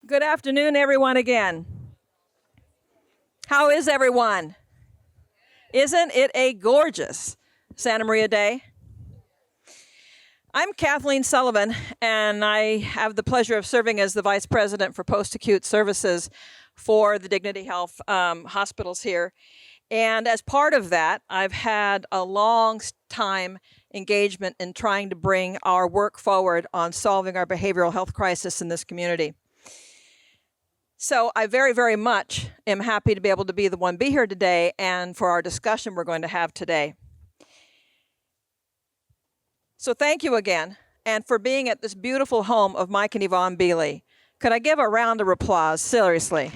Good afternoon, everyone, again. How is everyone? Isn't it a gorgeous Santa Maria day? I'm Kathleen Sullivan, and I have the pleasure of serving as the Vice President for Post-Acute Services for the Dignity Health hospitals here. And as part of that, I've had a long time engagement in trying to bring our work forward on solving our behavioral health crisis in this community. So I very, very much am happy to be able to be here today and for our discussion we're going to have today. So thank you again, and for being at this beautiful home of Mike and Yvonne Bealey. Could I give a round of applause, seriously?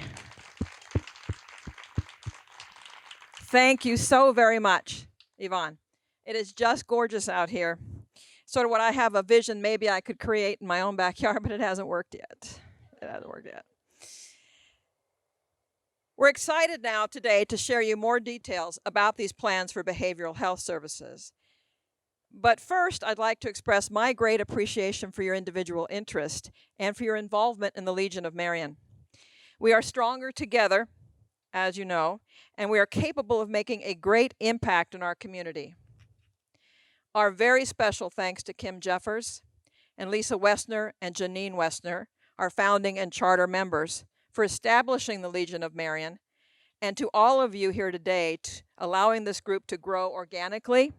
Thank you so very much, Yvonne. It is just gorgeous out here. Sort of what I have a vision maybe I could create in my own backyard, but it hasn't worked yet. We're excited now today to share you more details about these plans for behavioral health services. But first, I'd like to express my great appreciation for your individual interest and for your involvement in the Legion of Marian. We are stronger together, as you know, and we are capable of making a great impact in our community. Our very special thanks to Kim Jeffers and Lisa Westner and Janine Westner, our founding and charter members, for establishing the Legion of Marian, and to all of you here today, allowing this group to grow organically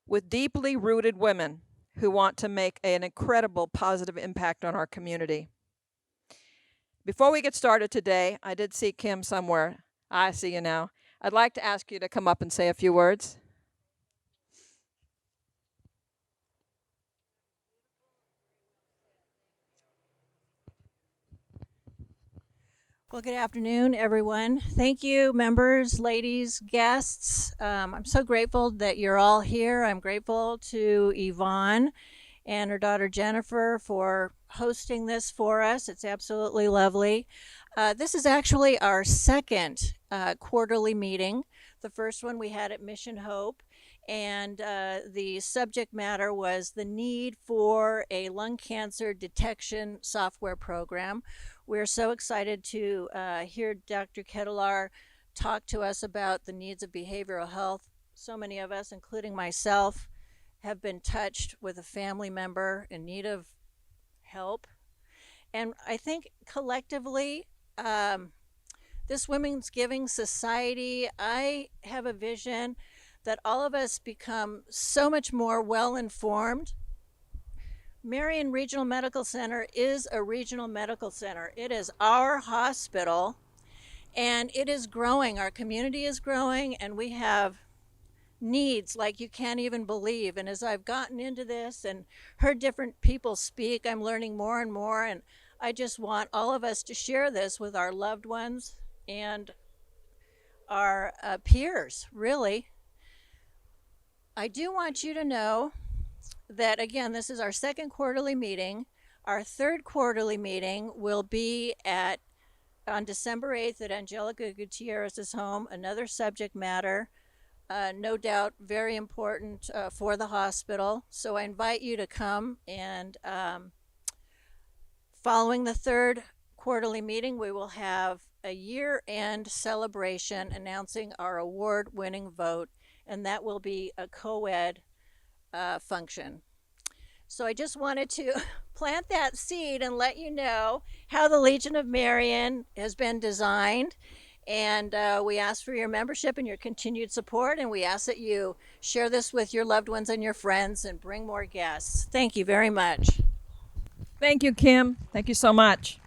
with deeply rooted women who want to make an incredible positive impact on our community. Before we get started today, I did see Kim somewhere. I see you now. I'd like to ask you to come up and say a few words. Well, good afternoon, everyone. Thank you, members, ladies, guests. I'm so grateful that you're all here. I'm grateful to Yvonne and her daughter Jennifer for hosting this for us. It's absolutely lovely. This is actually our second quarterly meeting. The first one we had at Mission Hope, and the subject matter was the need for a lung cancer detection software program. We're so excited to hear Dr. Kettler talk to us about the needs of behavioral health. So many of us, including myself, have been touched with a family member in need of help. And I think collectively, this Women's Giving Society, I have a vision that all of us become so much more well-informed. Marian Regional Medical Center is a regional medical center. It is our hospital, and it is growing. Our community is growing, and we have needs like you can't even believe. And as I've gotten into this and heard different people speak, I'm learning more and more, and I just want all of us to share this with our loved ones and our peers, really. I do want you to know that, again, this is our second quarterly meeting. Our third quarterly meeting will be on December 8th at Angelica Gutierrez's home, another subject matter, no doubt very important for the hospital. So I invite you to come, and following the third quarterly meeting, we will have a year-end celebration announcing our award-winning vote, and that will be a co-ed function. So I just wanted to plant that seed and let you know how the Legion of Marian has been designed. And we ask for your membership and your continued support, and we ask that you share this with your loved ones and your friends and bring more guests. Thank you very much. Thank you, Kim. Thank you so much.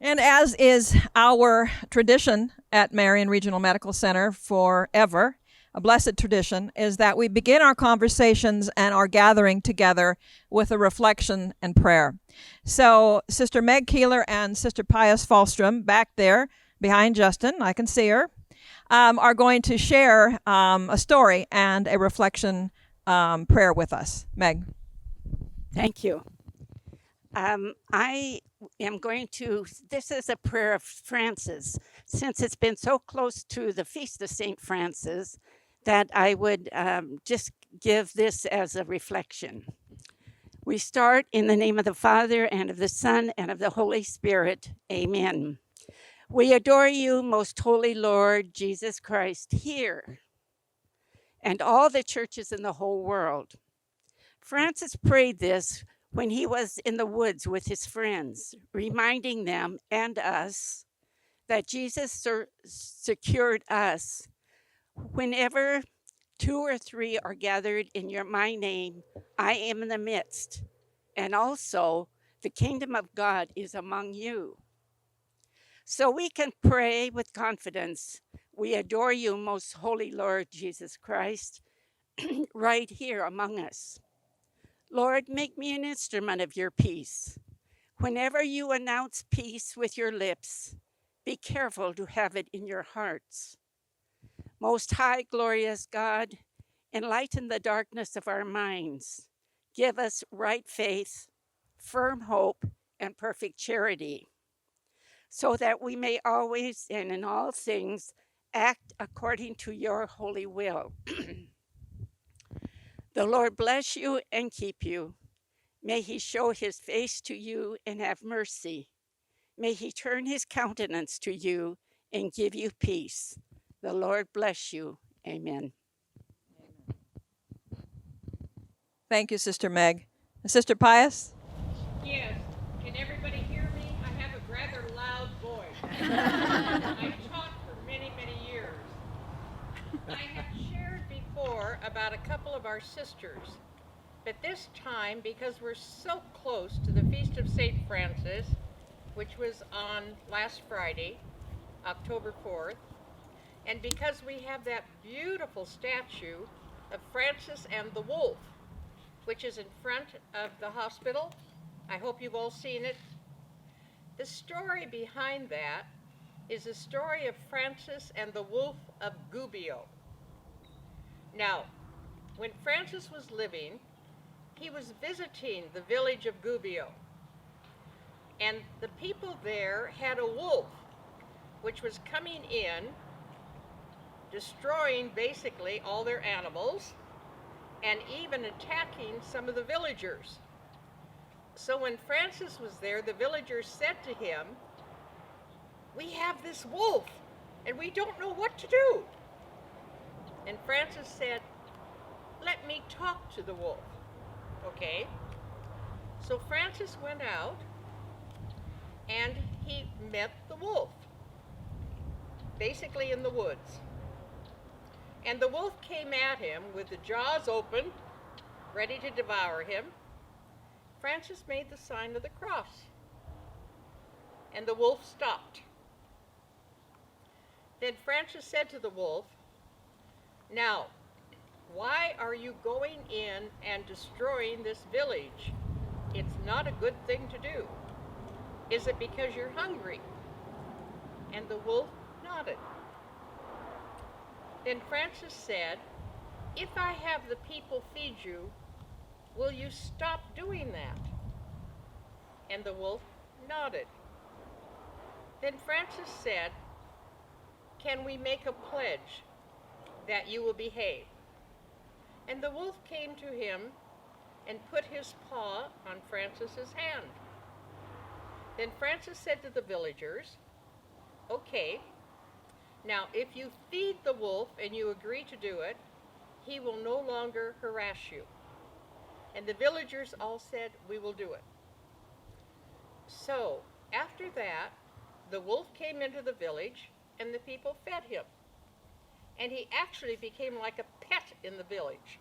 And as is our tradition at Marian Regional Medical Center forever, a blessed tradition, is that we begin our conversations and our gathering together with a reflection and prayer. So Sister Meg Keeler and Sister Pius Falstrom, back there behind Justin, I can see her, are going to share a story and a reflection prayer with us. Meg. Thank you. I am going to, this is a prayer of Francis, since it's been so close to the Feast of St. Francis, that I would just give this as a reflection. We start in the name of the Father, and of the Son, and of the Holy Spirit. Amen. We adore you, most holy Lord Jesus Christ, here and all the churches in the whole world. Francis prayed this when he was in the woods with his friends, reminding them and us that Jesus secured us. Whenever 2 or 3 are gathered in my name, I am in the midst. And also, the kingdom of God is among you. So we can pray with confidence. We adore you, most holy Lord Jesus Christ, right here among us. Lord, make me an instrument of your peace. Whenever you announce peace with your lips, be careful to have it in your hearts. Most high, glorious God, enlighten the darkness of our minds. Give us right faith, firm hope, and perfect charity, so that we may always and in all things act according to your holy will. The Lord bless you and keep you. May he show his face to you and have mercy. May he turn his countenance to you and give you peace. The Lord bless you. Amen. Thank you, Sister Meg. Sister Pius? Yes. Can everybody hear me? I have a rather loud voice. I taught for many, many years. I have shared before about a couple of our sisters, but this time, because we're so close to the Feast of St. Francis, which was on last Friday, October 4th, and because we have that beautiful statue of Francis and the Wolf, which is in front of the hospital. I hope you've all seen it. The story behind that is the story of Francis and the Wolf of Gubbio. Now, when Francis was living, he was visiting the village of Gubbio, and the people there had a wolf which was coming in, destroying basically all their animals, and even attacking some of the villagers. So when Francis was there, the villagers said to him, "We have this wolf, and we don't know what to do." And Francis said, "Let me talk to the wolf." Okay? So Francis went out, and he met the wolf, basically in the woods. And the wolf came at him with the jaws open, ready to devour him. Francis made the sign of the cross, and the wolf stopped. Then Francis said to the wolf, "Now, why are you going in and destroying this village? It's not a good thing to do. Is it because you're hungry?" And the wolf nodded. Then Francis said, "If I have the people feed you, will you stop doing that?" And the wolf nodded. Then Francis said, "Can we make a pledge that you will behave?" And the wolf came to him and put his paw on Francis's hand. Then Francis said to the villagers, "Okay, now if you feed the wolf and you agree to do it, he will no longer harass you." And the villagers all said, "We will do it." So after that, the wolf came into the village and the people fed him. And he actually became like a pet in the village.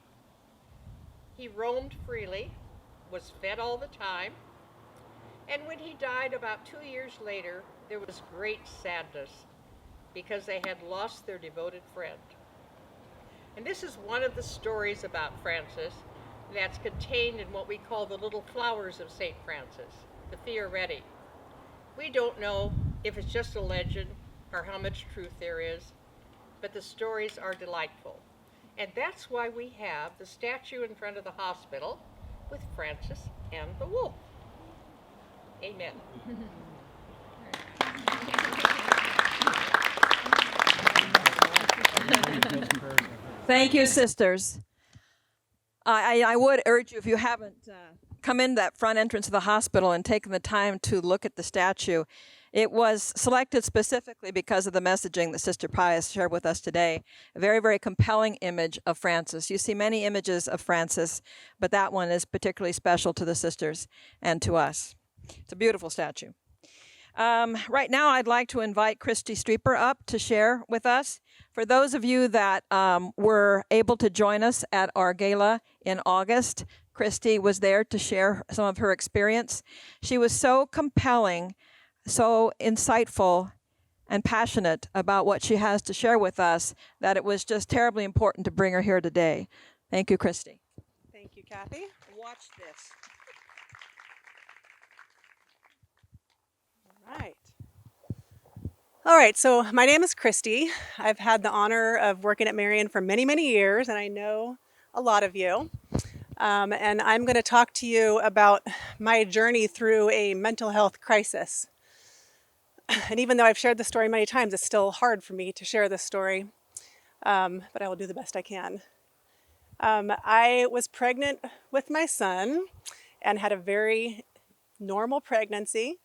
He roamed freely, was fed all the time, and when he died about 2 years later, there was great sadness because they had lost their devoted friend. And this is one of the stories about Francis that's contained in what we call the little flowers of St. Francis, the Fioretti. We don't know if it's just a legend or how much truth there is, but the stories are delightful. And that's why we have the statue in front of the hospital with Francis and the wolf. Amen. Thank you, sisters. I would urge you, if you haven't come in that front entrance of the hospital and taken the time to look at the statue. It was selected specifically because of the messaging that Sister Pius shared with us today. A very, very compelling image of Francis. You see many images of Francis, but that one is particularly special to the sisters and to us. It's a beautiful statue. Right now, I'd like to invite Christy Streeper up to share with us. For those of you that were able to join us at our gala in August, Christy was there to share some of her experience. She was so compelling, so insightful, and passionate about what she has to share with us that it was just terribly important to bring her here today. Thank you, Christy. Thank you, Kathy. Watch this. All right, so my name is Christy. I've had the honor of working at Marian for many, many years, and I know a lot of you. And I'm going to talk to you about my journey through a mental health crisis. And even though I've shared the story many times, it's still hard for me to share this story, but I will do the best I can. I was pregnant with my son and had a very normal pregnancy,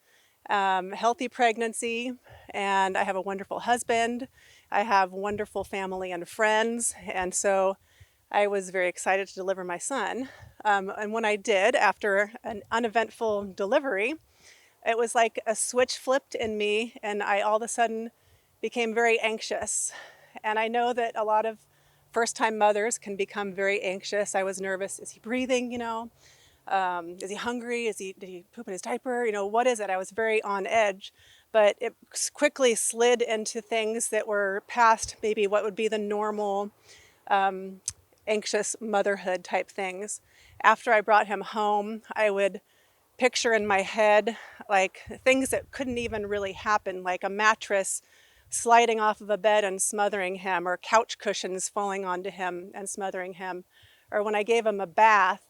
healthy pregnancy, and I have a wonderful husband. I have wonderful family and friends, and so I was very excited to deliver my son. And when I did, after an uneventful delivery, it was like a switch flipped in me, and I all of a sudden became very anxious. And I know that a lot of first-time mothers can become very anxious. I was nervous. Is he breathing, is he hungry? Did he poop in his diaper? What is it? I was very on edge, but it quickly slid into things that were past maybe what would be the normal anxious motherhood type things. After I brought him home, I would picture in my head like things that couldn't even really happen, like a mattress sliding off of a bed and smothering him, or couch cushions falling onto him and smothering him. Or when I gave him a bath,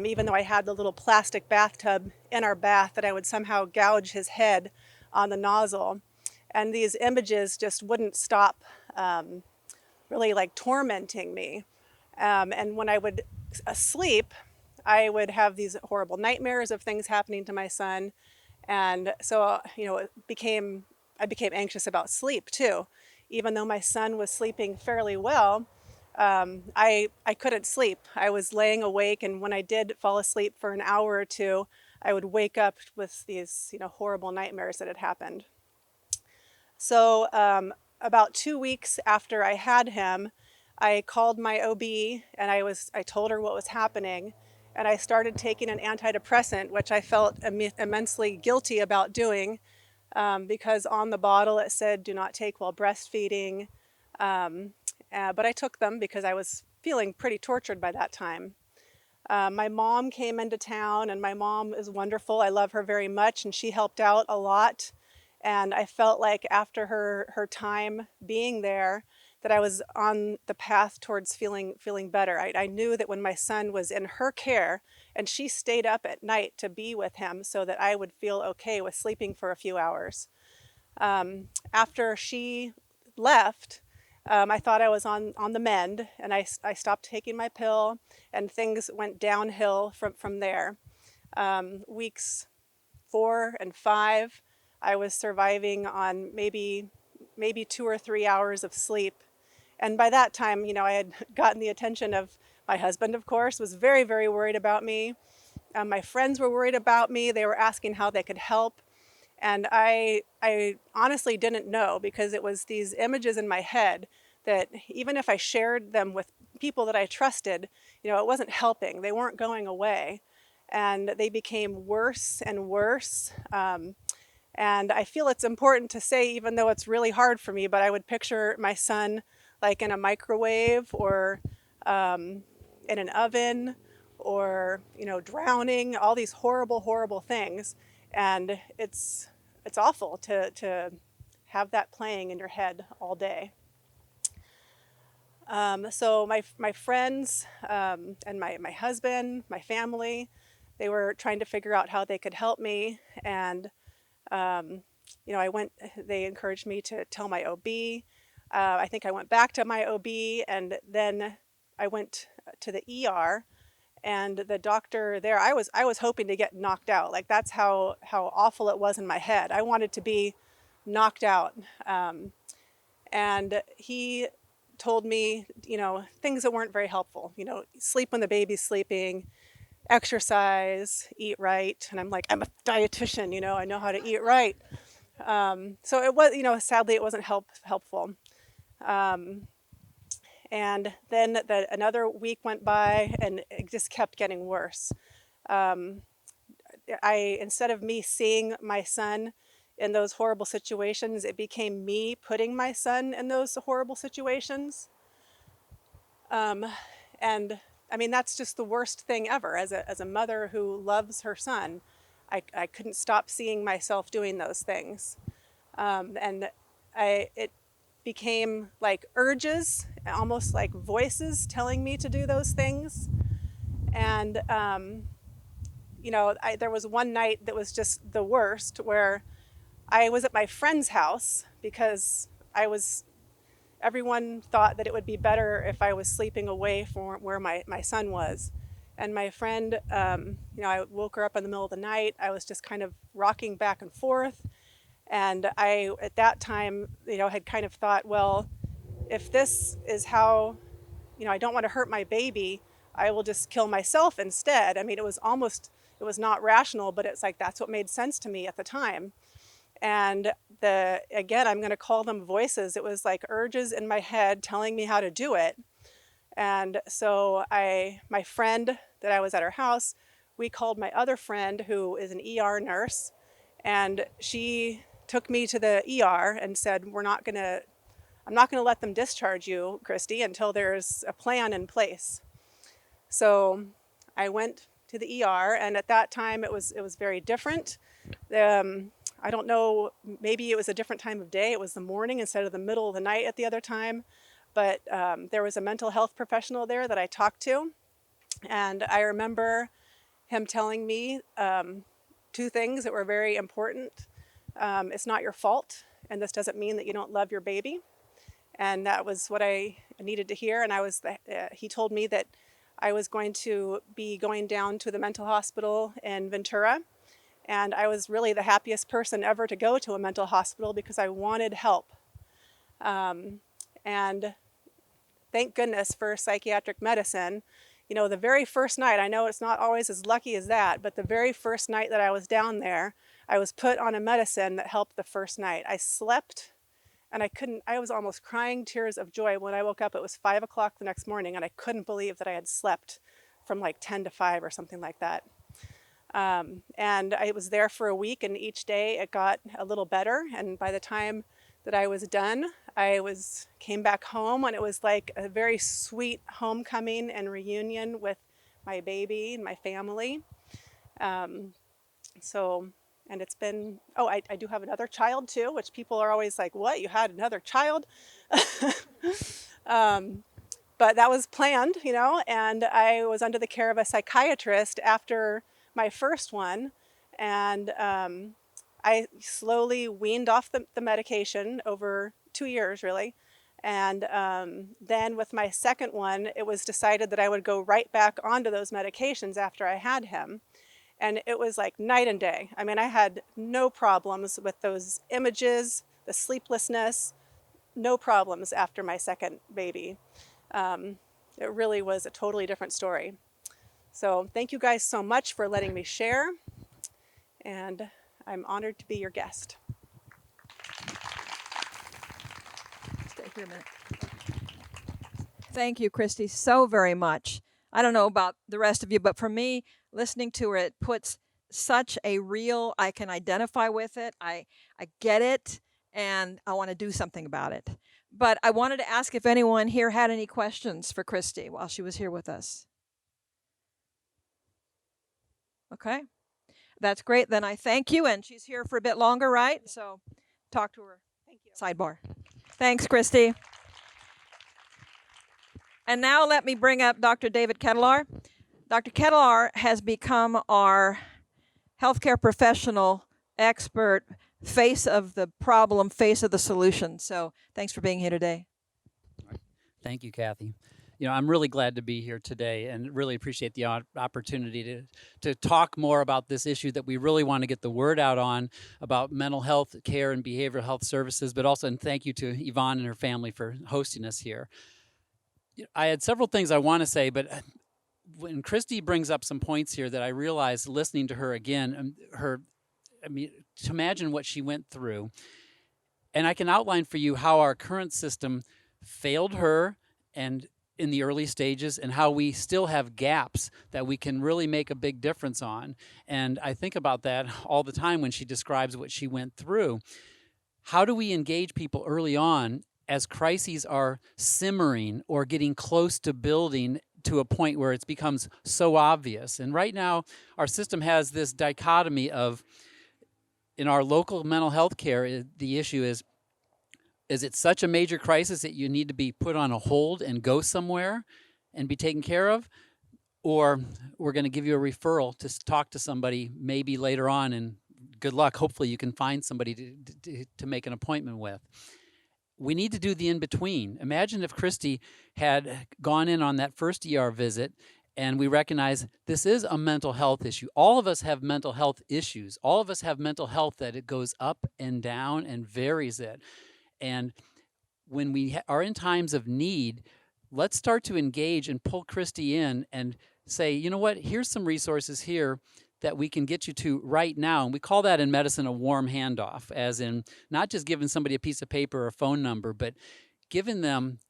even though I had the little plastic bathtub in our bath, that I would somehow gouge his head on the nozzle. And these images just wouldn't stop really like tormenting me. And when I would sleep, I would have these horrible nightmares of things happening to my son. And so, I became anxious about sleep too. Even though my son was sleeping fairly well, I couldn't sleep. I was laying awake, and when I did fall asleep for an hour or two, I would wake up with these, horrible nightmares that had happened. So about 2 weeks after I had him, I called my OB, and I told her what was happening, and I started taking an antidepressant, which I felt immensely guilty about doing, because on the bottle it said do not take while breastfeeding. But I took them because I was feeling pretty tortured by that time. My mom came into town, and my mom is wonderful. I love her very much, and she helped out a lot. And I felt like after her time being there, that I was on the path towards feeling better. I knew that when my son was in her care, and she stayed up at night to be with him so that I would feel okay with sleeping for a few hours. After she left, I thought I was on the mend, and I stopped taking my pill, and things went downhill from there. Weeks 4 and 5, I was surviving on maybe 2 or 3 hours of sleep. And by that time, I had gotten the attention of my husband, of course, was very, very worried about me. My friends were worried about me. They were asking how they could help. And I honestly didn't know, because it was these images in my head that even if I shared them with people that I trusted, it wasn't helping. They weren't going away. And they became worse and worse. And I feel it's important to say, even though it's really hard for me, but I would picture my son like in a microwave, or in an oven, or drowning, all these horrible, horrible things. And it's awful to have that playing in your head all day. So my friends and my husband, my family, they were trying to figure out how they could help me. And they encouraged me to tell my OB. I think I went back to my OB, and then I went to the ER, And the doctor there, I was hoping to get knocked out. Like that's how awful it was in my head. I wanted to be knocked out. And he told me, things that weren't very helpful. Sleep when the baby's sleeping, exercise, eat right. And I'm like, I'm a dietitian, I know how to eat right. So it was, sadly, it wasn't helpful. And then another week went by, and it just kept getting worse. Instead of me seeing my son in those horrible situations, it became me putting my son in those horrible situations. And I mean, that's just the worst thing ever. As a mother who loves her son, I couldn't stop seeing myself doing those things. And it became like urges, almost like voices telling me to do those things. And, there was one night that was just the worst, where I was at my friend's house because everyone thought that it would be better if I was sleeping away from where my son was. And my friend, I woke her up in the middle of the night. I was just kind of rocking back and forth. And I, at that time, had kind of thought, well, if this is how, I don't want to hurt my baby, I will just kill myself instead. I mean, it was not rational, but it's like, that's what made sense to me at the time. And again, I'm going to call them voices. It was like urges in my head telling me how to do it. And so my friend that I was at her house, we called my other friend who is an ER nurse, and she took me to the ER and said, I'm not going to let them discharge you, Christy, until there's a plan in place. So I went to the ER, and at that time it was very different. I don't know, maybe it was a different time of day. It was the morning instead of the middle of the night at the other time. But there was a mental health professional there that I talked to. And I remember him telling me two things that were very important. It's not your fault, and this doesn't mean that you don't love your baby. And that was what I needed to hear. And he told me that I was going to be going down to the mental hospital in Ventura. And I was really the happiest person ever to go to a mental hospital because I wanted help. And thank goodness for psychiatric medicine. The very first night, I know it's not always as lucky as that, but the very first night that I was down there, I was put on a medicine that helped the first night. I slept, and I was almost crying tears of joy. When I woke up, it was 5 o'clock the next morning, and I couldn't believe that I had slept from like 10 to 5 or something like that. And I was there for a week, and each day it got a little better. And by the time that I was done, came back home, and it was like a very sweet homecoming and reunion with my baby and my family. And it's been, I do have another child too, which people are always like, what, you had another child? But that was planned, and I was under the care of a psychiatrist after my first one. And I slowly weaned off the medication over 2 years, really. And then with my second one, it was decided that I would go right back onto those medications after I had him. And it was like night and day. I mean, I had no problems with those images, the sleeplessness, no problems after my second baby. It really was a totally different story. So thank you guys so much for letting me share. And I'm honored to be your guest. Stay here a minute. Thank you, Christy, so very much. I don't know about the rest of you, but for me, listening to her, it puts such a real, I can identify with it. I get it, and I want to do something about it. But I wanted to ask if anyone here had any questions for Christy while she was here with us. Okay, that's great. Then I thank you, and she's here for a bit longer, right? So talk to her. Thank you. Sidebar. Thanks, Christy. And now let me bring up Dr. David Kettlar. Dr. Kettlar has become our healthcare professional expert, face of the problem, face of the solution. So thanks for being here today. Thank you, Kathy. I'm really glad to be here today and really appreciate the opportunity to talk more about this issue that we really want to get the word out on about mental health care and behavioral health services, but also, and thank you to Yvonne and her family for hosting us here. I had several things I want to say, but when Christy brings up some points here that I realized listening to her again, to imagine what she went through. And I can outline for you how our current system failed her and in the early stages, and how we still have gaps that we can really make a big difference on. And I think about that all the time when she describes what she went through. How do we engage people early on as crises are simmering or getting close to building to a point where it becomes so obvious? And right now, our system has this dichotomy of, in our local mental health care, the issue is it such a major crisis that you need to be put on a hold and go somewhere and be taken care of? Or we're going to give you a referral to talk to somebody maybe later on, and good luck. Hopefully you can find somebody to make an appointment with. We need to do the in-between. Imagine if Christy had gone in on that first ER visit and we recognize this is a mental health issue. All of us have mental health issues. All of us have mental health that it goes up and down and varies it. And when we are in times of need, let's start to engage and pull Christy in and say, you know what, here's some resources here that we can get you to right now. And we call that in medicine a warm handoff, as in not just giving somebody a piece of paper or a phone number, but giving them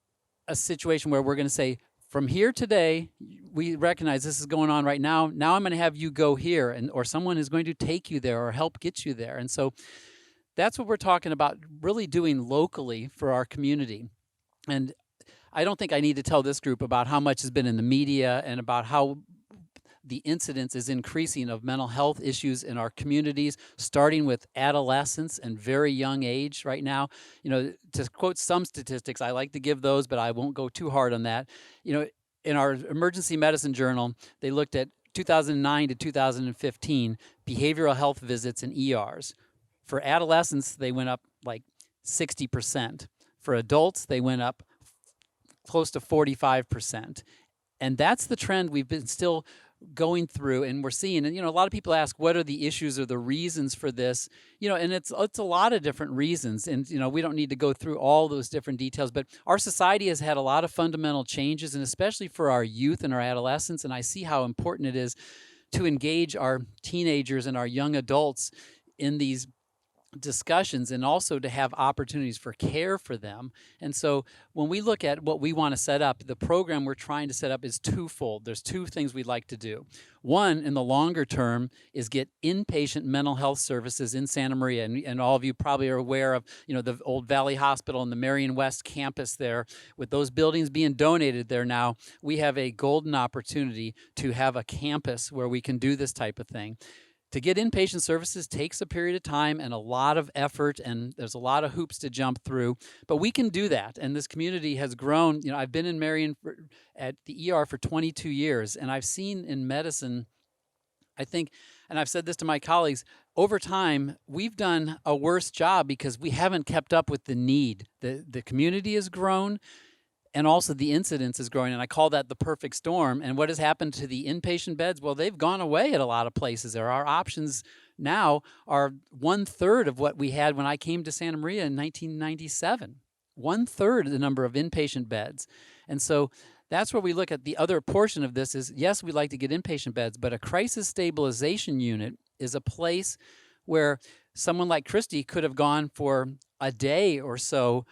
a situation where we're going to say, from here today, we recognize this is going on right now. Now I'm going to have you go here, or someone is going to take you there or help get you there. And so that's what we're talking about really doing locally for our community. And I don't think I need to tell this group about how much has been in the media and about how the incidence is increasing of mental health issues in our communities, starting with adolescents and very young age right now. To quote some statistics, I like to give those, but I won't go too hard on that. In our emergency medicine journal, they looked at 2009 to 2015 behavioral health visits in ERs. For adolescents, they went up like 60%. For adults, they went up close to 45%. And that's the trend we've been still going through and we're seeing. And, a lot of people ask, what are the issues or the reasons for this? And it's a lot of different reasons. And, we don't need to go through all those different details, but our society has had a lot of fundamental changes, and especially for our youth and our adolescents. And I see how important it is to engage our teenagers and our young adults in these discussions, and also to have opportunities for care for them. And so when we look at what we want to set up, the program we're trying to set up is twofold. There's two things we'd like to do. One, in the longer term, is get inpatient mental health services in Santa Maria. And all of you probably are aware of, the old Valley Hospital and the Marian West campus there. With those buildings being donated there now, we have a golden opportunity to have a campus where we can do this type of thing. To get inpatient services takes a period of time and a lot of effort, and there's a lot of hoops to jump through, but we can do that. And this community has grown. I've been in Marian at the ER for 22 years, and I've seen in medicine, I think, and I've said this to my colleagues, over time, we've done a worse job because we haven't kept up with the need. The community has grown, and also the incidence is growing, and I call that the perfect storm. And what has happened to the inpatient beds? Well, they've gone away at a lot of places. Our options now are 1/3 of what we had when I came to Santa Maria in 1997. 1/3 of the number of inpatient beds. And so that's where we look at the other portion of this is, yes, we'd like to get inpatient beds, but a crisis stabilization unit is a place where someone like Christy could have gone for a day or so,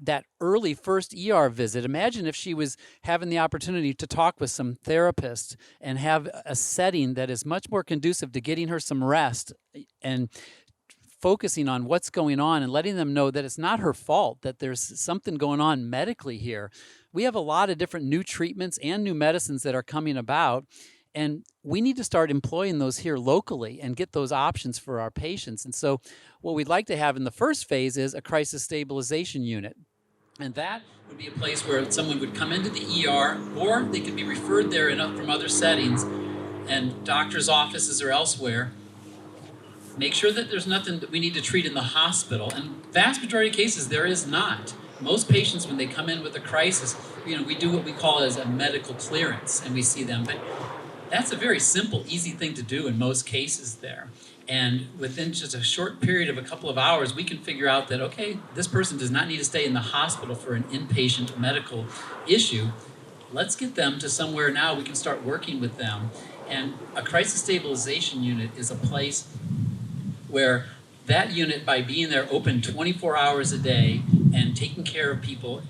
that early first ER visit. Imagine if she was having the opportunity to talk with some therapists and have a setting that is much more conducive to getting her some rest and focusing on what's going on and letting them know that it's not her fault, that there's something going on medically here. We have a lot of different new treatments and new medicines that are coming about, and we need to start employing those here locally and get those options for our patients. And so what we'd like to have in the first phase is a crisis stabilization unit. And that would be a place where someone would come into the ER, or they could be referred there from other settings and doctor's offices or elsewhere. Make sure that there's nothing that we need to treat in the hospital. And vast majority of cases, there is not. most patients, when they come in with a crisis, we do what we call as a medical clearance, and we see them. But that's a very simple, easy thing to do in most cases there. And within just a short period of a couple of hours, we can figure out that, okay, this person does not need to stay in the hospital for an inpatient medical issue. Let's get them to somewhere now we can start working with them. And a crisis stabilization unit is a place where that unit, by being there open 24 hours a day and taking care of people,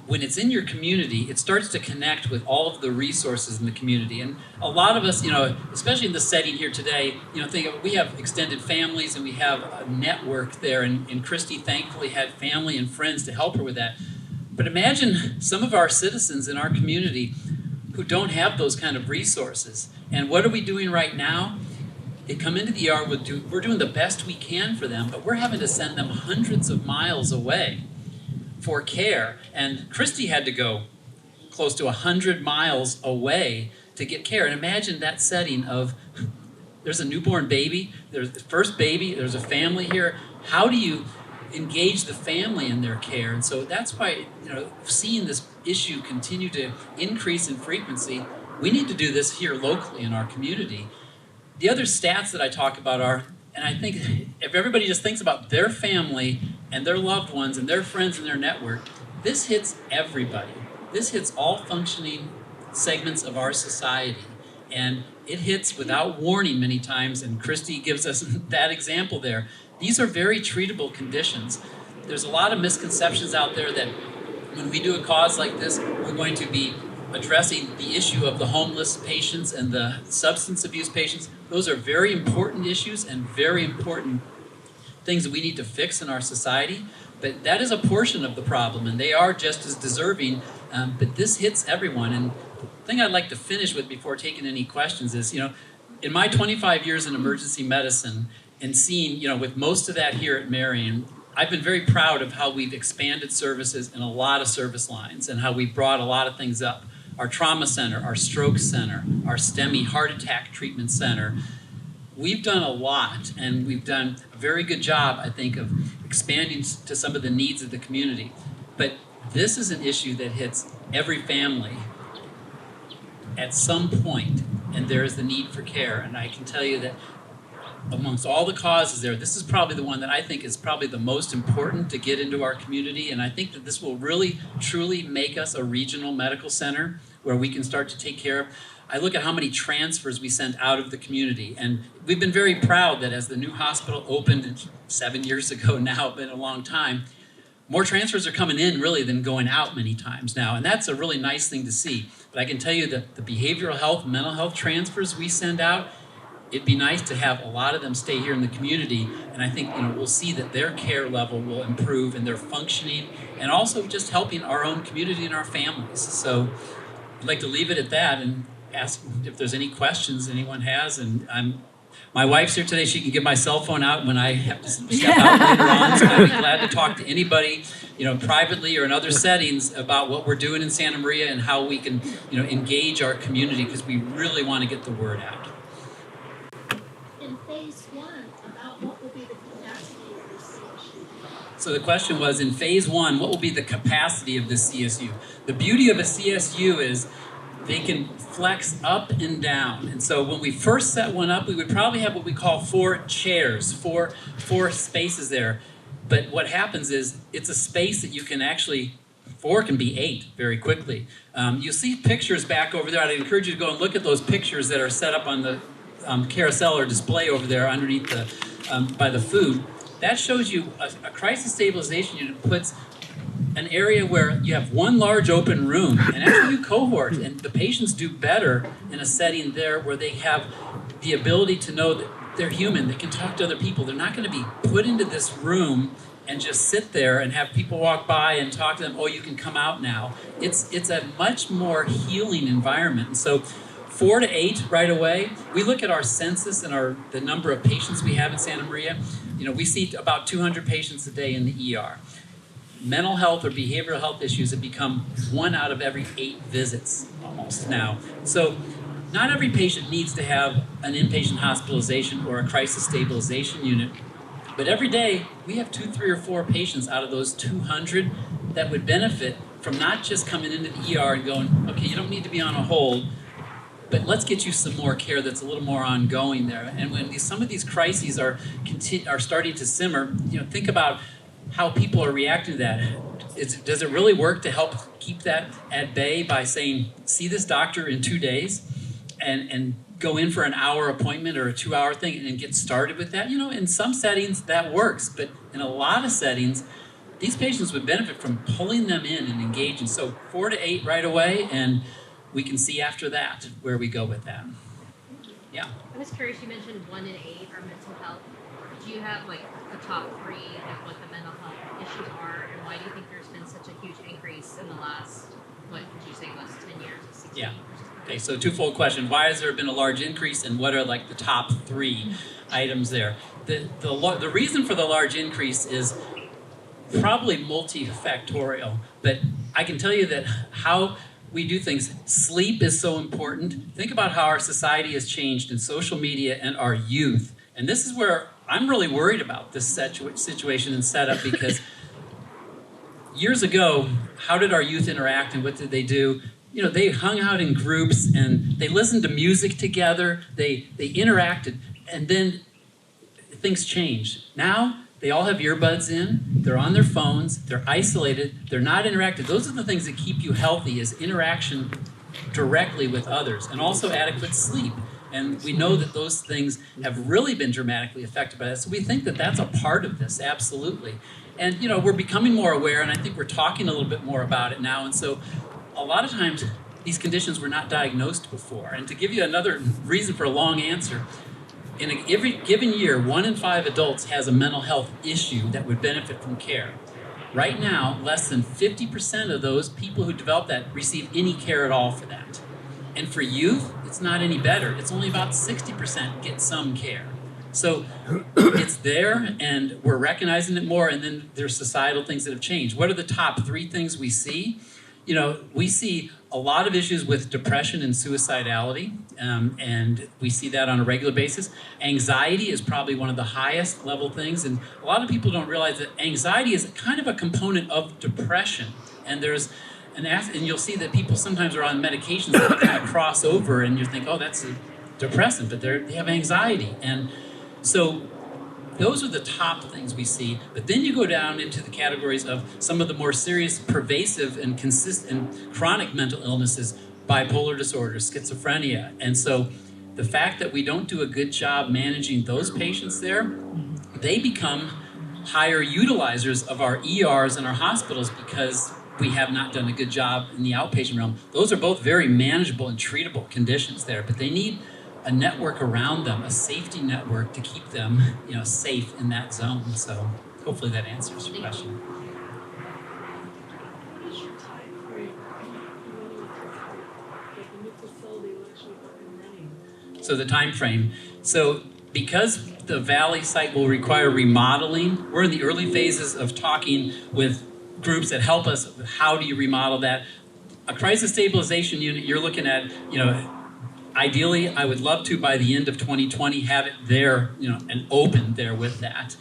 when it's in your community, it starts to connect with all of the resources in the community. And a lot of us, especially in the setting here today, think of, we have extended families and we have a network there. And Christy thankfully had family and friends to help her with that. But imagine some of our citizens in our community who don't have those kind of resources. And what are we doing right now? They come into the ER, we're doing the best we can for them, but we're having to send them hundreds of miles away for care. And Christy had to go close to 100 miles away to get care. And imagine that setting of, there's a newborn baby, there's the first baby, there's a family here. How do you engage the family in their care? And so that's why, seeing this issue continue to increase in frequency, we need to do this here locally in our community. The other stats that I talk about are, and I think if everybody just thinks about their family and their loved ones and their friends and their network, this hits everybody. This hits all functioning segments of our society. And it hits without warning many times, and Christy gives us that example there. These are very treatable conditions. There's a lot of misconceptions out there that when we do a cause like this, we're going to be addressing the issue of the homeless patients and the substance abuse patients. Those are very important issues and very important things that we need to fix in our society. But that is a portion of the problem, and they are just as deserving. But this hits everyone. And the thing I'd like to finish with before taking any questions is, in my 25 years in emergency medicine and seeing, with most of that here at Marian, I've been very proud of how we've expanded services in a lot of service lines and how we've brought a lot of things up. Our trauma center, our stroke center, our STEMI heart attack treatment center. We've done a lot, and we've done a very good job, I think, of expanding to some of the needs of the community. But this is an issue that hits every family at some point, and there is the need for care. And I can tell you that amongst all the causes there, this is probably the one that I think is probably the most important to get into our community. And I think that this will really, truly make us a regional medical center where we can start to take care of. I look at how many transfers we sent out of the community. And we've been very proud that as the new hospital opened 7 years ago now, been a long time, more transfers are coming in really than going out many times now. And that's a really nice thing to see. But I can tell you that the behavioral health, mental health transfers we send out, it'd be nice to have a lot of them stay here in the community, and I think we'll see that their care level will improve and their functioning, and also just helping our own community and our families. So I'd like to leave it at that and ask if there's any questions anyone has. And my wife's here today. She can give my cell phone out when I have to step out later on. So I'd be glad to talk to anybody, privately or in other settings about what we're doing in Santa Maria and how we can, engage our community, because we really want to get the word out. So the question was, in phase 1, what will be the capacity of the CSU? The beauty of a CSU is they can flex up and down. And so when we first set one up, we would probably have what we call 4 chairs, four spaces there. But what happens is it's a space that you can actually, 4 can be 8 very quickly. You'll see pictures back over there. I'd encourage you to go and look at those pictures that are set up on the carousel or display over there underneath by the food. That shows you a crisis stabilization unit puts an area where you have one large open room, and actually you cohort, and the patients do better in a setting there where they have the ability to know that they're human, they can talk to other people. They're not going to be put into this room and just sit there and have people walk by and talk to them, oh, you can come out now. It's a much more healing environment. And so 4 to 8 right away. We look at our census and the number of patients we have in Santa Maria. We see about 200 patients a day in the ER. Mental health or behavioral health issues have become 1 out of every 8 visits almost now. So not every patient needs to have an inpatient hospitalization or a crisis stabilization unit. But every day, we have 2, 3, or 4 patients out of those 200 that would benefit from not just coming into the ER and going, okay, you don't need to be on a hold, but let's get you some more care that's a little more ongoing there. And when some of these crises are starting to simmer, think about how people are reacting to that. Does it really work to help keep that at bay by saying, see this doctor in 2 days and go in for an hour appointment or a 2-hour thing and get started with that? In some settings that works, but in a lot of settings, these patients would benefit from pulling them in and engaging. So 4 to 8 right away, and we can see after that where we go with that. Yeah. I was curious, you mentioned 1 in 8 are mental health. Do you have like the top 3 of what the mental health issues are, and why do you think there's been such a huge increase in the last, what did you say, last 10 years, 16 Yeah. years? Okay, so twofold question. Why has there been a large increase, and what are like the top 3 items there? The reason for the large increase is probably multifactorial, but I can tell you that how we do things, sleep is so important. Think about how our society has changed in social media and our youth. And this is where I'm really worried about this situation and setup, because years ago, how did our youth interact and what did they do? They hung out in groups and they listened to music together, they interacted, and then things changed. Now, they all have earbuds in, they're on their phones, they're isolated, they're not interactive. Those are the things that keep you healthy, is interaction directly with others, and also adequate sleep. And we know that those things have really been dramatically affected by that. So we think that that's a part of this, absolutely. And we're becoming more aware, and I think we're talking a little bit more about it now. And so a lot of times these conditions were not diagnosed before. And to give you another reason for a long answer, in every given year, 1 in 5 adults has a mental health issue that would benefit from care. Right now, less than 50% of those people who develop that receive any care at all for that. And for youth, it's not any better. It's only about 60% get some care. So it's there, and we're recognizing it more, and then there's societal things that have changed. What are the top 3 things we see? We see a lot of issues with depression and suicidality, and we see that on a regular basis. Anxiety is probably one of the highest level things, and a lot of people don't realize that anxiety is kind of a component of depression. And there's and you'll see that people sometimes are on medications that kind of cross over, and you think, oh, that's a depressant, but they have anxiety. And so those are the top things we see. But then you go down into the categories of some of the more serious, pervasive, and consistent chronic mental illnesses, bipolar disorder, schizophrenia. And so the fact that we don't do a good job managing those patients there, they become higher utilizers of our ERs and our hospitals because we have not done a good job in the outpatient realm. Those are both very manageable and treatable conditions there, but they need a network around them, a safety network to keep them, safe in that zone. So hopefully that answers your question. So the time frame. So because the Valley site will require remodeling, we're in the early phases of talking with groups that help us with how do you remodel that. A crisis stabilization unit, you're looking at, ideally, I would love to, by the end of 2020, have it there, and open there with that.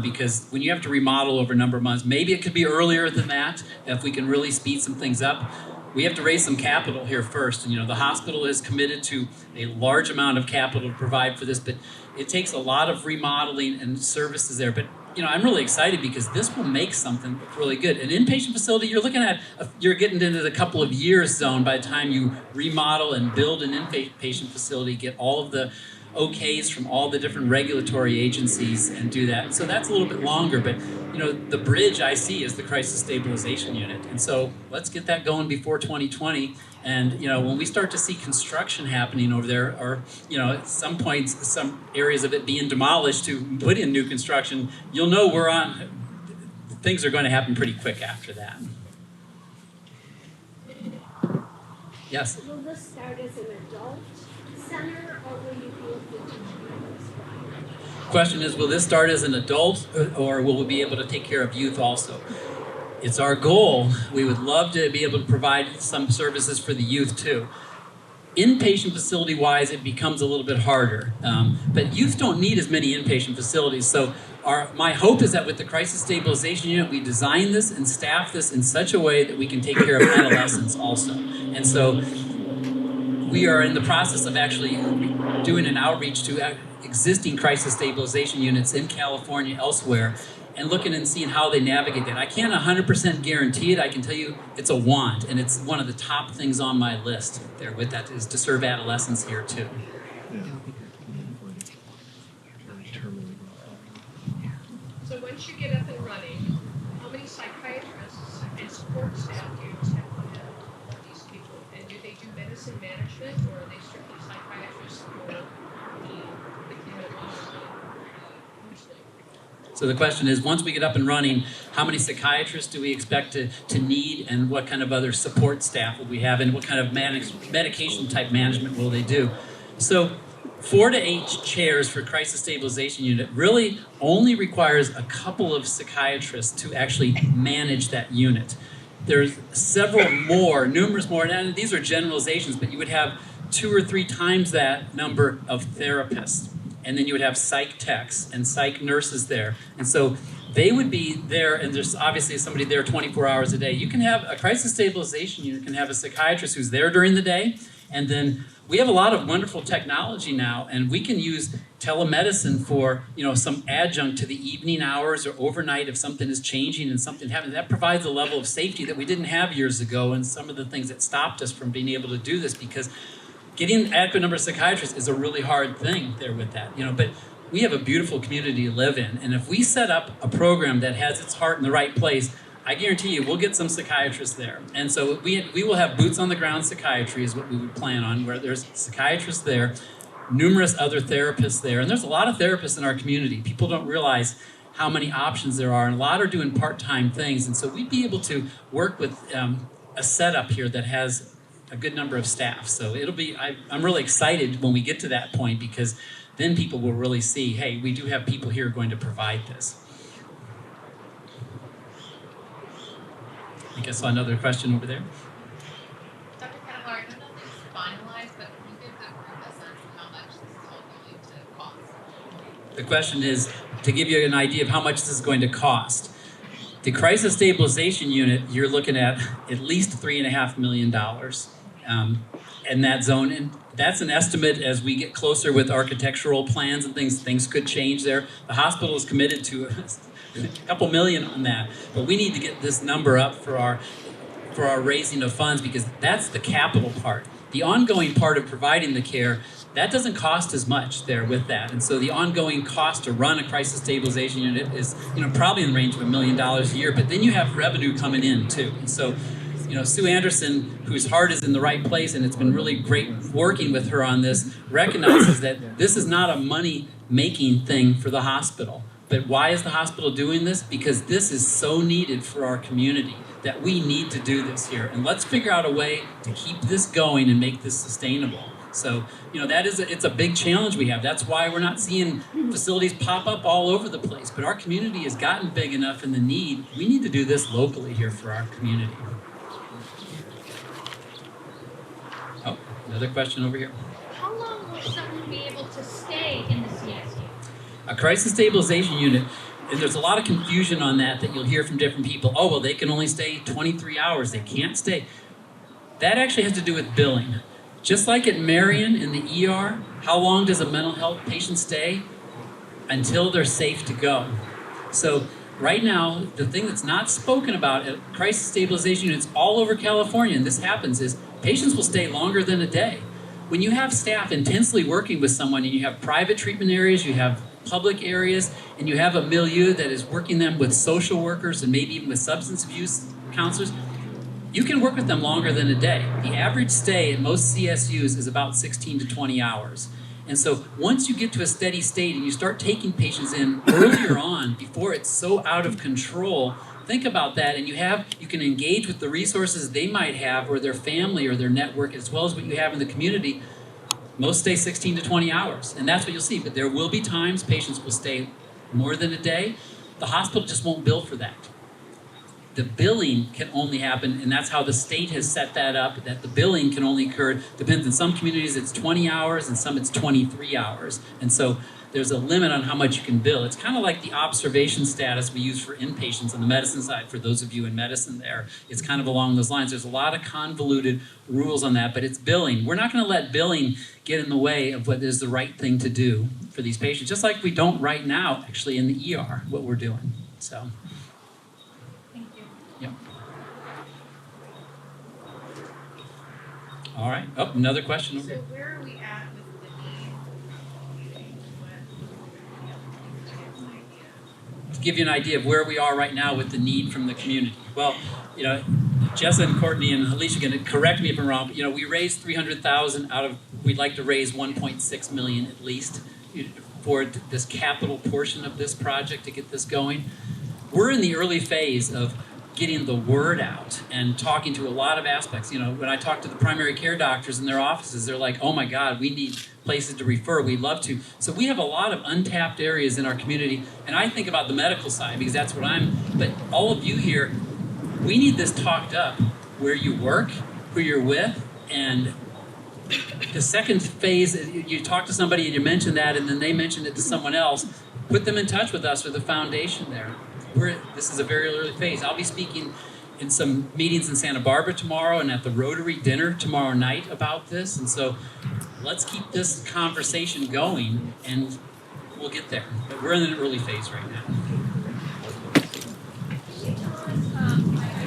Because when you have to remodel over a number of months, maybe it could be earlier than that, if we can really speed some things up. We have to raise some capital here first. And, the hospital is committed to a large amount of capital to provide for this, but it takes a lot of remodeling and services there. But I'm really excited because this will make something really good. An inpatient facility, you're looking at, you're getting into the couple of years zone by the time you remodel and build an inpatient facility, get all of the okays from all the different regulatory agencies and do that. So that's a little bit longer, but the bridge I see is the crisis stabilization unit. And so let's get that going before 2020. And when we start to see construction happening over there, or at some points, some areas of it being demolished to put in new construction, you'll know we're on. Things are going to happen pretty quick after that. Yes. Will this start as an adult center, or will you be able to Question is, will this start as an adult, or will we be able to take care of youth also? It's our goal. We would love to be able to provide some services for the youth too. Inpatient facility wise, it becomes a little bit harder. But youth don't need as many inpatient facilities. So my hope is that with the crisis stabilization unit, we design this and staff this in such a way that we can take care of adolescents also. And so we are in the process of actually doing an outreach to existing crisis stabilization units in California, elsewhere, and looking and seeing how they navigate that. I can't 100% guarantee it. I can tell you it's a want, and it's one of the top things on my list there with that is to serve adolescents here too. So once you get up and running, how many psychiatrists and support staff do you have on these people? And do they do medicine management, or are they strictly psychiatrists for the counseling? So the question is, once we get up and running, how many psychiatrists do we expect to need, and what kind of other support staff will we have, and what kind of medication type management will they do? So 4 to 8 chairs for crisis stabilization unit really only requires a couple of psychiatrists to actually manage that unit. There's numerous more, and these are generalizations, but you would have 2 or 3 times that number of therapists. And then you would have psych techs and psych nurses there. And so they would be there, and there's obviously somebody there 24 hours a day. You can have a crisis stabilization unit, can have a psychiatrist who's there during the day, and then we have a lot of wonderful technology now, and we can use telemedicine for some adjunct to the evening hours or overnight if something is changing and something happens. That provides a level of safety that we didn't have years ago, and some of the things that stopped us from being able to do this, because getting an adequate number of psychiatrists is a really hard thing there with that. But we have a beautiful community to live in, and if we set up a program that has its heart in the right place, I guarantee you we'll get some psychiatrists there. And so we will have boots on the ground psychiatry is what we would plan on, where there's psychiatrists there, numerous other therapists there, and there's a lot of therapists in our community. People don't realize how many options there are, and a lot are doing part-time things, and so we'd be able to work with a setup here that has a good number of staff. So I'm really excited when we get to that point, because then people will really see, hey, we do have people here going to provide this. I think I saw another question over there. Dr. Catalar, I don't know if it's finalized, but can you give the group a sense of how much this is all going to cost? The question is to give you an idea of how much this is going to cost. The crisis stabilization unit, you're looking at least $3.5 million in that zone. And that's an estimate as we get closer with architectural plans and things. Things could change there. The hospital is committed to a couple million on that. But we need to get this number up for our raising of funds, because that's the capital part. The ongoing part of providing the care, that doesn't cost as much there with that. And so the ongoing cost to run a crisis stabilization unit is probably in the range of $1 million a year, but then you have revenue coming in too. And so Sue Anderson, whose heart is in the right place, and it's been really great working with her on this, recognizes that this is not a money-making thing for the hospital. But why is the hospital doing this? Because this is so needed for our community that we need to do this here. And let's figure out a way to keep this going and make this sustainable. So, it's a big challenge we have. That's why we're not seeing facilities pop up all over the place. But our community has gotten big enough in the need. We need to do this locally here for our community. Oh, another question over here. How long will someone be able to stay in the CSU? A crisis stabilization unit, and there's a lot of confusion on that you'll hear from different people. Oh, well, they can only stay 23 hours. They can't stay. That actually has to do with billing. Just like at Marian in the ER, how long does a mental health patient stay? Until they're safe to go. So right now, the thing that's not spoken about at crisis stabilization units all over California, and this happens, is patients will stay longer than a day. When you have staff intensely working with someone, and you have private treatment areas, you have public areas, and you have a milieu that is working them with social workers and maybe even with substance abuse counselors, you can work with them longer than a day. The average stay at most CSUs is about 16 to 20 hours. And so once you get to a steady state and you start taking patients in earlier on, before it's so out of control, think about that, and you can engage with the resources they might have, or their family or their network, as well as what you have in the community. Most stay 16 to 20 hours, and that's what you'll see. But there will be times patients will stay more than a day. The hospital just won't bill for that. the billing can only happen, and that's how the state has set that up, that the billing can only occur, depends, in some communities it's 20 hours, and some it's 23 hours. And so there's a limit on how much you can bill. It's kind of like the observation status we use for inpatients on the medicine side, for those of you in medicine there. It's kind of along those lines. There's a lot of convoluted rules on that, but it's billing. We're not going to let billing get in the way of what is the right thing to do for these patients, just like we don't right now, actually, in the ER, what we're doing. So. All right. Oh, another question over So here. where are we at with the need? To give you an idea of where we are right now with the need from the community. Well, you know, Jessa and Courtney and Alicia are going to correct me if I'm wrong, but, you know, we raised 300,000 out of, we'd like to raise 1.6 million at least for this capital portion of this project to get this going. We're in the early phase of getting the word out and talking to a lot of aspects. You know, when I talk to the primary care doctors in their offices, they're like, oh my God, we need places to refer, we'd love to. So we have a lot of untapped areas in our community, and I think about the medical side because that's what but all of you here, we need this talked up, where you work, who you're with, and the second phase, you talk to somebody and you mention that, and then they mention it to someone else, put them in touch with us or the foundation there. This is a very early phase. I'll be speaking in some meetings in Santa Barbara tomorrow and at the Rotary dinner tomorrow night about this. And so let's keep this conversation going and we'll get there. But we're in an early phase right now. I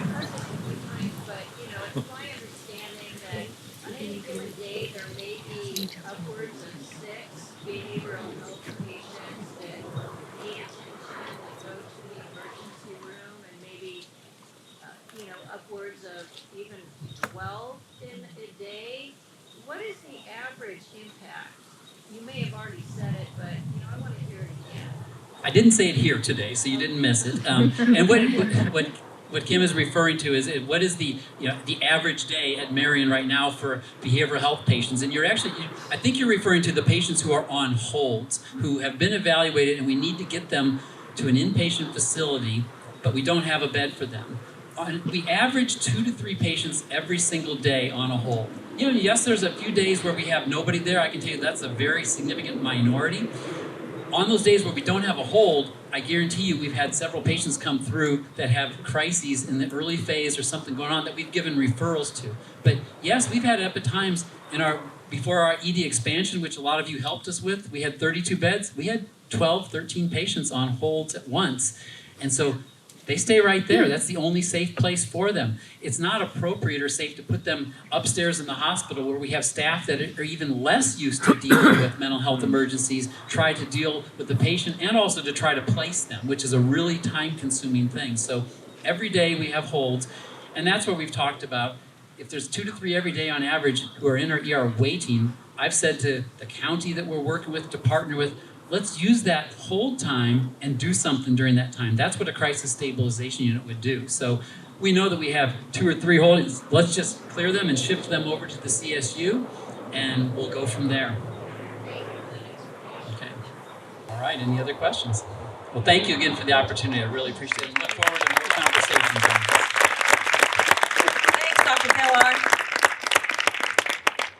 heard this a few times, but it's my understanding that on any given day there may be upwards of 6 behavioral health patients that need attention, that go to the emergency room, and maybe upwards of even 12 in a day. What is the average impact? You may have already said it, but I want to hear it again. I didn't say it here today, so you didn't miss it. And what Kim is referring to is what is the average day at Marian right now for behavioral health patients? And I think you're referring to the patients who are on holds, who have been evaluated, and we need to get them to an inpatient facility, but we don't have a bed for them. We average 2 to 3 patients every single day on a hold. Yes, there's a few days where we have nobody there. I can tell you that's a very significant minority. On those days where we don't have a hold, I guarantee you we've had several patients come through that have crises in the early phase or something going on that we've given referrals to. But yes, we've had it at times before our ED expansion, which a lot of you helped us with. We had 32 beds. We had 12, 13 patients on holds at once. And so they stay right there. That's the only safe place for them. It's not appropriate or safe to put them upstairs in the hospital where we have staff that are even less used to dealing with mental health emergencies, try to deal with the patient, and also to try to place them, which is a really time-consuming thing. So every day we have holds, and that's what we've talked about. If there's 2 to 3 every day on average who are in our ER waiting, I've said to the county that we're working with to partner with, let's use that hold time and do something during that time. That's what a crisis stabilization unit would do. So we know that we have 2 or 3 holds. Let's just clear them and shift them over to the CSU, and we'll go from there. Okay. All right, any other questions? Well, thank you again for the opportunity. I really appreciate it. And look forward to more conversations on this. Thanks, Dr. Kellogg.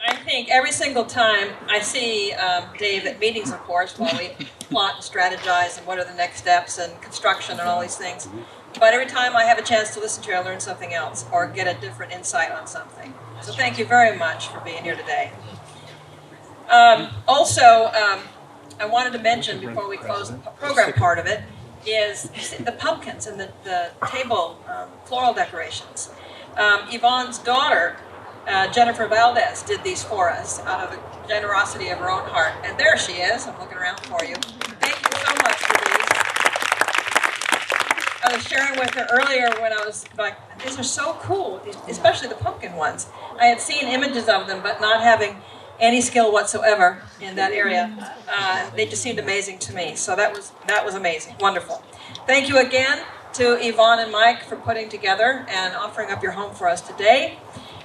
I think every single time I see Dave at meetings, of course, while we plot and strategize and what are the next steps and construction and all these things. But every time I have a chance to listen to you, I learn something else or get a different insight on something. So thank you very much for being here today. Also, I wanted to mention before we close the program part of it is the pumpkins and the table floral decorations. Yvonne's daughter, Jennifer Valdez, did these for us out of the generosity of her own heart. And there she is. I'm looking around for you. Thank you so much for these. I was sharing with her earlier when I was like, these are so cool, especially the pumpkin ones. I had seen images of them, but not having any skill whatsoever in that area. They just seemed amazing to me. So that was amazing. Wonderful. Thank you again to Yvonne and Mike for putting together and offering up your home for us today.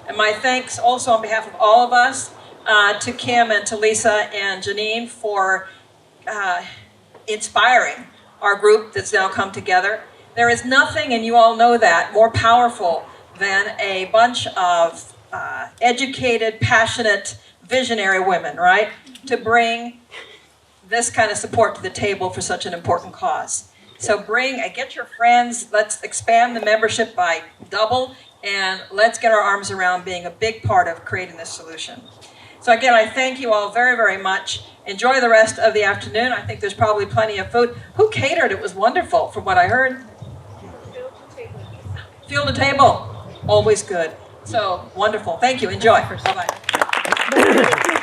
And my thanks also on behalf of all of us to Kim and to Lisa and Janine for inspiring our group that's now come together. There is nothing, and you all know that, more powerful than a bunch of educated, passionate, visionary women, right? To bring this kind of support to the table for such an important cause. So get your friends, let's expand the membership by double, and let's get our arms around being a big part of creating this solution. So again, I thank you all very, very much. Enjoy the rest of the afternoon. I think there's probably plenty of food. Who catered? It was wonderful from what I heard. Field to table. Always good. So wonderful. Thank you. Enjoy. Bye-bye.